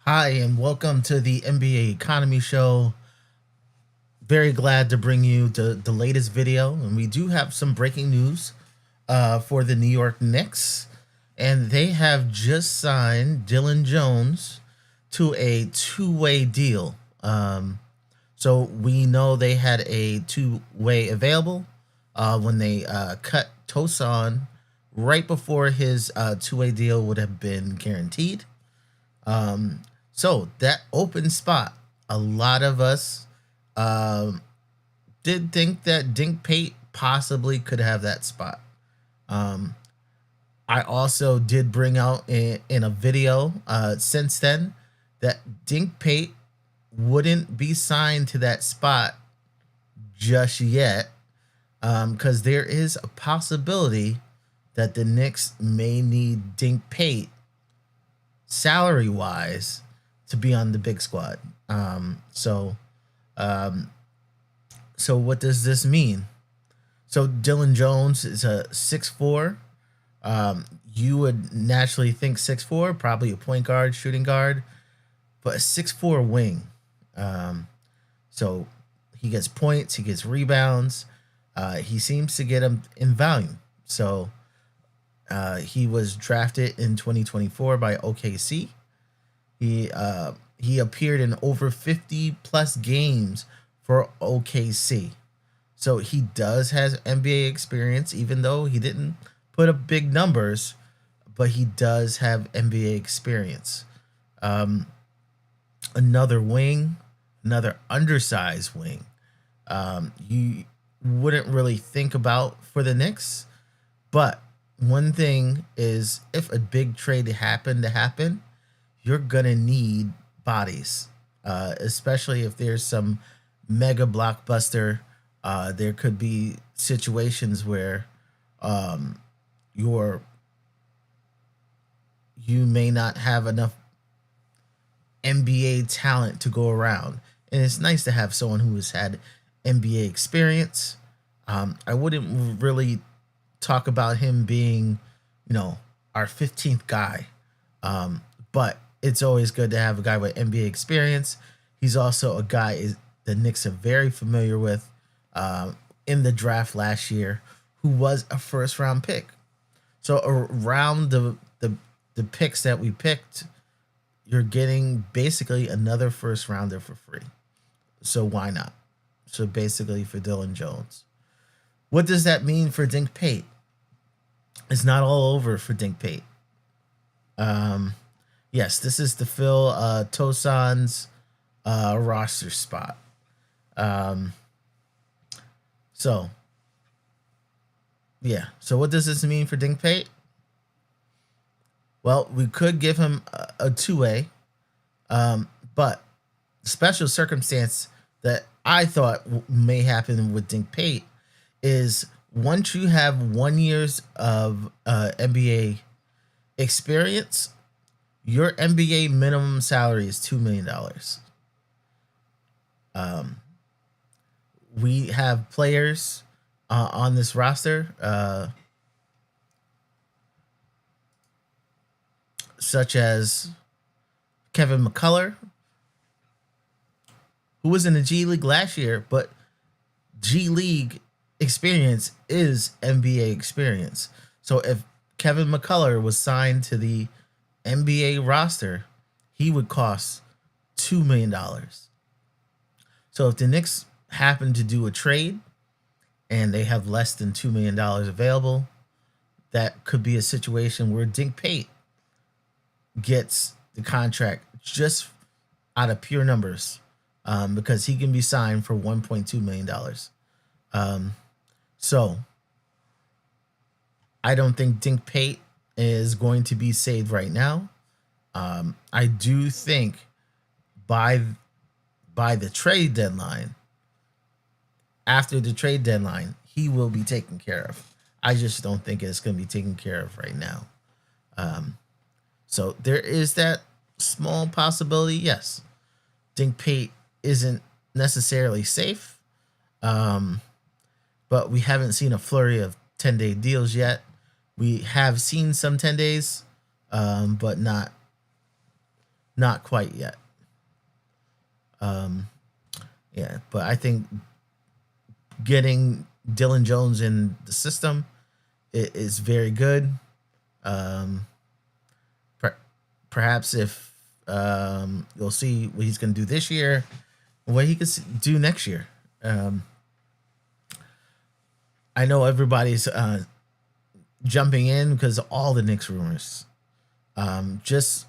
Hi, and welcome to the NBA Economy Show. Very glad to bring you the latest video. And we do have some breaking news for the New York Knicks. And they have just signed Dillon Jones to a two-way deal. So we know they had a two-way available when they cut Tosan right before his two-way deal would have been guaranteed. So that open spot, a lot of us did think that Dink Pate possibly could have that spot. I also did bring out in a video since then that Dink Pate wouldn't be signed to that spot just yet, because there is a possibility that the Knicks may need Dink Pate salary wise to be on the big squad. So what does this mean? So Dillon Jones is a 6'4". You would naturally think 6'4", probably a point guard, shooting guard, but a 6'4" wing. So he gets points, he gets rebounds. He seems to get them in volume. So he was drafted in 2024 by OKC. He appeared in over 50 plus games for OKC. So he does has NBA experience, even though he didn't put up big numbers, but he does have NBA experience. Another wing, another undersized wing. You wouldn't really think about for the Knicks, but one thing is if a big trade happened to happen, you're gonna need bodies, especially if there's some mega blockbuster. There could be situations where you may not have enough NBA talent to go around, and it's nice to have someone who has had NBA experience. I wouldn't really talk about him being, our 15th guy, but it's always good to have a guy with NBA experience. He's also a guy the Knicks are very familiar with in the draft last year, who was a first round pick. So around the picks that we picked, you're getting basically another first rounder for free. So why not? So basically for Dillon Jones. What does that mean for Dink Pate? It's not all over for Dink Pate. Yes, this is to fill Tosan's roster spot. So what does this mean for Dink Pate? Well, we could give him a two-way, but the special circumstance that I thought may happen with Dink Pate is once you have 1 year of NBA experience, your NBA minimum salary is $2 million. We have players on this roster, such as Kevin McCullough, who was in the G League last year, but G League experience is NBA experience. So if Kevin McCullough was signed to the NBA roster, he would cost $2 million. So if the Knicks happen to do a trade and they have less than $2 million available, that could be a situation where Dink Pate gets the contract just out of pure numbers, because he can be signed for $1.2 million. So I don't think Dink Pate is going to be saved right now. I do think by the trade deadline, after the trade deadline, he will be taken care of. I just don't think it's going to be taken care of right now. So there is that small possibility. Yes, Dink Pate isn't necessarily safe, but we haven't seen a flurry of 10-day deals yet. We have seen some 10 days, but not Not quite yet. Um, yeah, but I think getting Dillon Jones in the system is very good. Um, per- Perhaps if you'll see what he's going to do this year, what he could do next year. Um, I know everybody's jumping in because of all the Knicks rumors. Just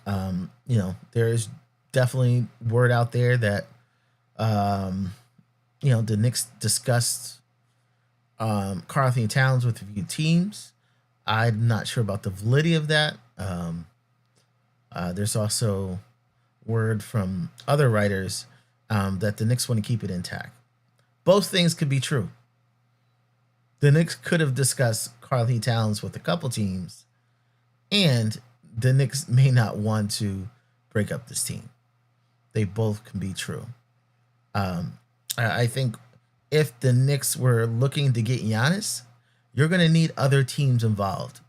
there is definitely word out there that um, the Knicks discussed Karl Anthony Towns with a few teams. I'm not sure about the validity of that. There's also word from other writers that the Knicks want to keep it intact. Both things could be true. The Knicks could have discussed Karl Anthony Towns with a couple teams, and the Knicks may not want to break up this team. They both can be true. I think if the Knicks were looking to get Giannis, you're going to need other teams involved.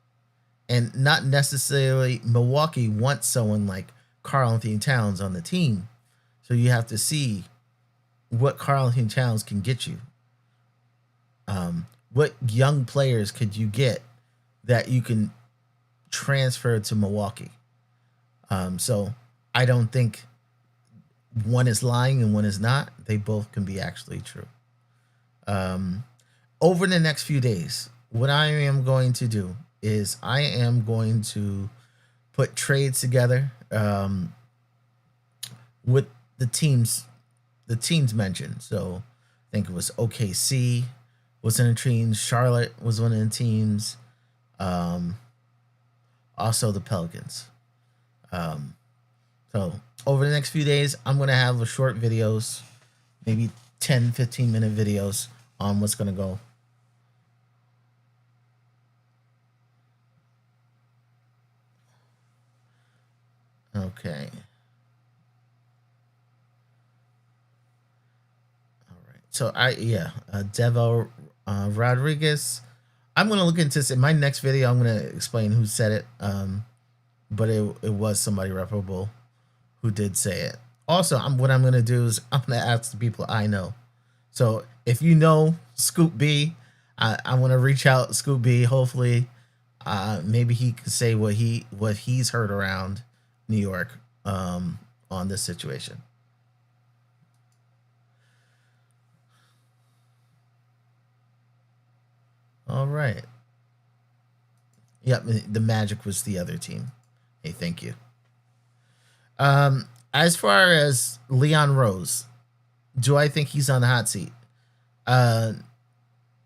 And not necessarily Milwaukee wants someone like Karl Anthony Towns on the team. So you have to see what Karl Anthony Towns can get you. What young players could you get that you can transfer to Milwaukee? So I don't think one is lying and one is not. They both can be actually true. Over the next few days, what I am going to do is I am going to put trades together with the teams mentioned. So I think it was OKC was in the teams, Charlotte was one of the teams, also the Pelicans. So over the next few days, I'm going to have a short videos, maybe 10, 15-minute videos on what's going to go. Okay. All right. So Devo Rodriguez. I'm going to look into this in my next video. I'm going to explain who said it. But it was somebody reputable who did say it. Also, what I'm going to do is I'm going to ask the people I know. So if you know Scoop B, I want to reach out Scoop B. Hopefully, maybe he can say what he's heard around New York on this situation. All right. Yep, the Magic was the other team. Hey, thank you. As far as Leon Rose, do I think he's on the hot seat? Not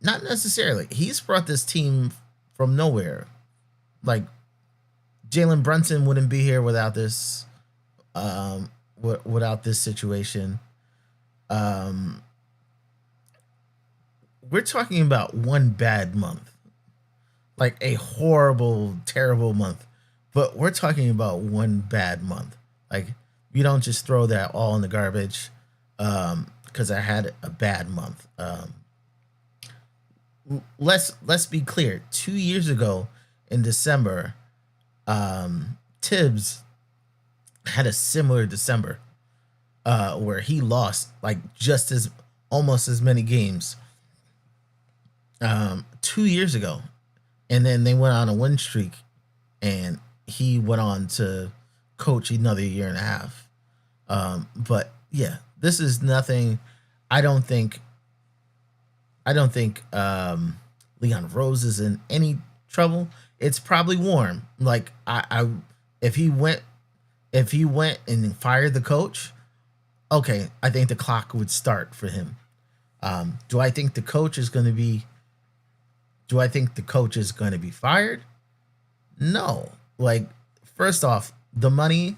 necessarily. He's brought this team from nowhere. Like Jalen Brunson wouldn't be here without this, without this situation. We're talking about one bad month, like a horrible, terrible month. But we're talking about one bad month. Like you don't just throw that all in the garbage because I had a bad month. Let's be clear. 2 years ago in December, Tibbs had a similar December where he lost like almost as many games 2 years ago, and then they went on a win streak, and he went on to coach another year and a half. But yeah, this is nothing. I don't think Leon Rose is in any trouble. It's probably warm. Like if he went and fired the coach, okay, I think the clock would start for him. Do I think the coach is going to be fired? No. Like, first off, the money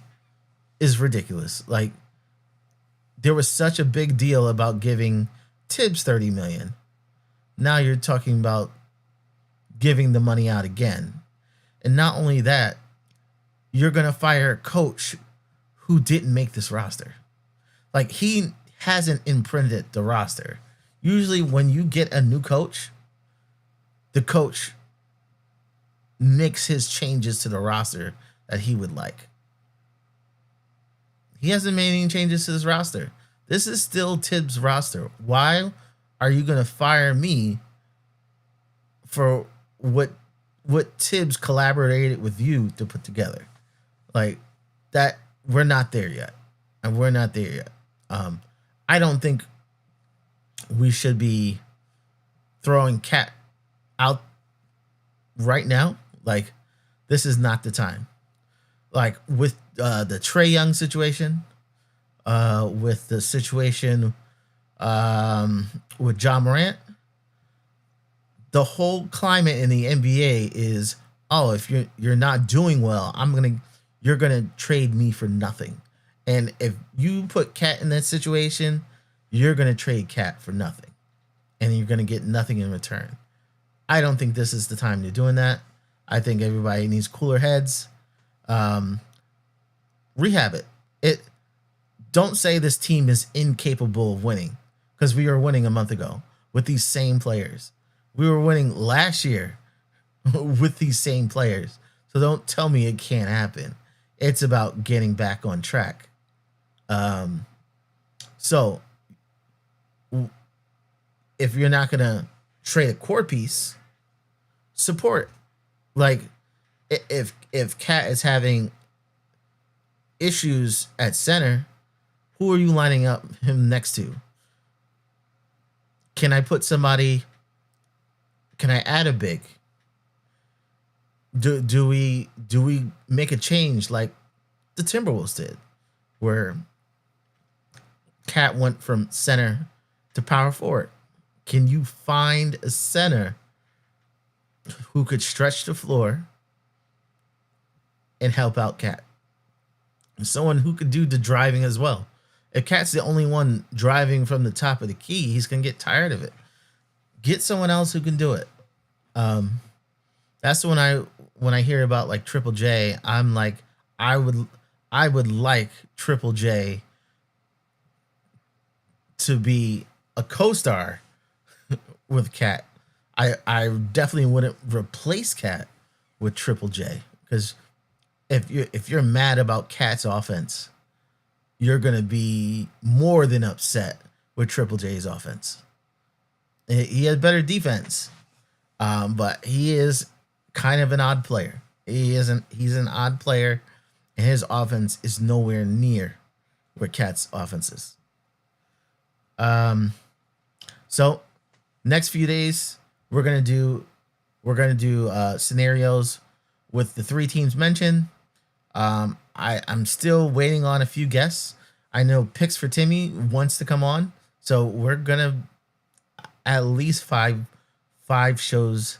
is ridiculous. Like, there was such a big deal about giving Tibbs $30 million. Now you're talking about giving the money out again. And not only that, you're going to fire a coach who didn't make this roster. Like, he hasn't imprinted the roster. Usually when you get a new coach, the coach makes his changes to the roster that he would like. He hasn't made any changes to this roster. This is still Tibbs' roster. Why are you gonna fire me for what Tibbs collaborated with you to put together? Like that, we're not there yet, and we're not there yet. I don't think we should be throwing Cat out right now. Like, this is not the time. Like with the Trae Young situation, with the situation with Ja Morant, the whole climate in the NBA is, oh, if you're not doing well, you're gonna trade me for nothing. And if you put Cat in that situation, you're gonna trade Cat for nothing, and you're gonna get nothing in return. I don't think this is the time to doing that. I think everybody needs cooler heads. Rehab it. Don't say this team is incapable of winning, because we were winning a month ago with these same players. We were winning last year with these same players. So don't tell me it can't happen. It's about getting back on track. So if you're not gonna trade a core piece, support. Like if Cat is having issues at center, who are you lining up him next to? Can I put somebody? Can I add a big? Do we make a change like the Timberwolves did, where Cat went from center to power forward? Can you find a center who could stretch the floor and help out Cat? Someone who could do the driving as well. If Cat's the only one driving from the top of the key, he's gonna get tired of it. Get someone else who can do it. That's when I hear about like Triple J, I'm like, I would like Triple J to be a co-star with Cat. I definitely wouldn't replace Cat with Triple J, because if you're mad about Cat's offense, you're gonna be more than upset with Triple J's offense. He has better defense, but he is kind of an odd player. He's an odd player, and his offense is nowhere near where Cat's offense is. So next few days we're gonna do scenarios with the three teams mentioned. I'm still waiting on a few guests. I know Picks for Timmy wants to come on, so we're gonna at least five shows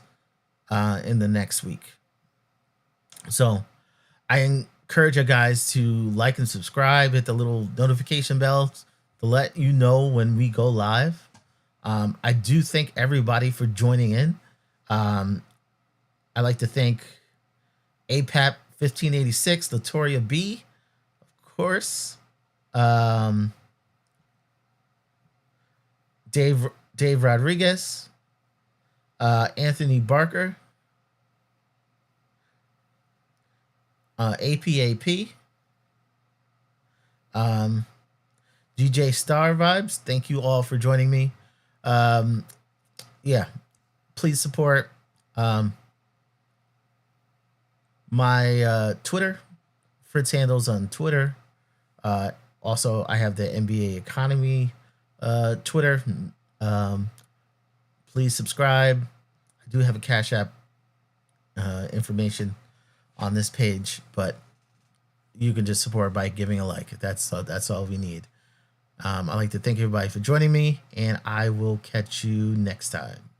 in the next week. So I encourage you guys to like and subscribe, hit the little notification bell to let you know when we go live. I do thank everybody for joining in. I'd like to thank APAP 1586, Latoria B, of course. Dave Rodriguez, Anthony Barker, APAP, DJ Star Vibes. Thank you all for joining me. Yeah, please support my Twitter, Fritz handles on Twitter. Also, I have the NBA Economy Twitter. Please subscribe. I do have a Cash App information on this page, but you can just support by giving a like. That's all we need. I'd like to thank everybody for joining me, and I will catch you next time.